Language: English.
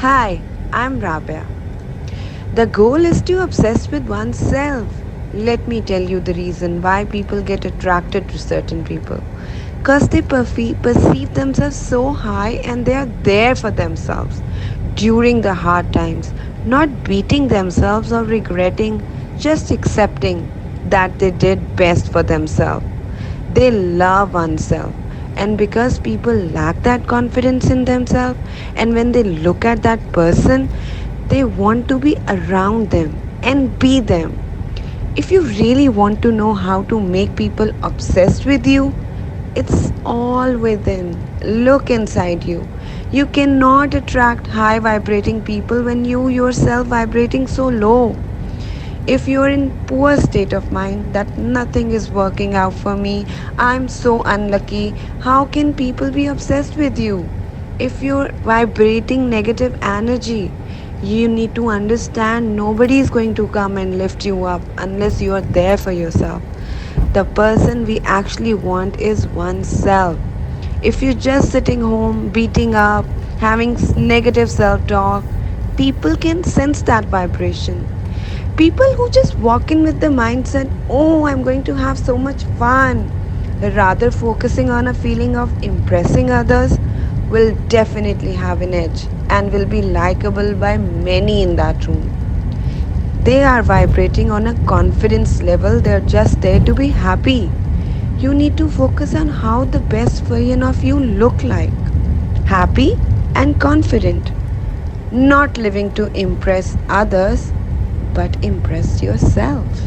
Hi, I'm Rabia. The goal is to obsess with oneself. Let me tell you the reason why people get attracted to certain people. Because they perceive themselves so high and they are there for themselves during the hard times, not beating themselves or regretting, just accepting that they did best for themselves. They love oneself. And because people lack that confidence in themselves, and when they look at that person, they want to be around them and be them. If you really want to know how to make people obsessed with you, it's all within. Look inside you. You cannot attract high vibrating people when you yourself vibrating so low. If you're in poor state of mind that nothing is working out for me, I'm so unlucky, how can people be obsessed with you? If you're vibrating negative energy, you need to understand nobody is going to come and lift you up unless you are there for yourself. The person we actually want is oneself. If you're just sitting home, beating up, having negative self talk, people can sense that vibration. People who just walk in with the mindset, oh, I'm going to have so much fun, rather focusing on a feeling of impressing others, will definitely have an edge and will be likable by many in that room. They are vibrating on a confidence level, they're just there to be happy. You need to focus on how the best version of you look like. Happy and confident, not living to impress others, but impress yourself.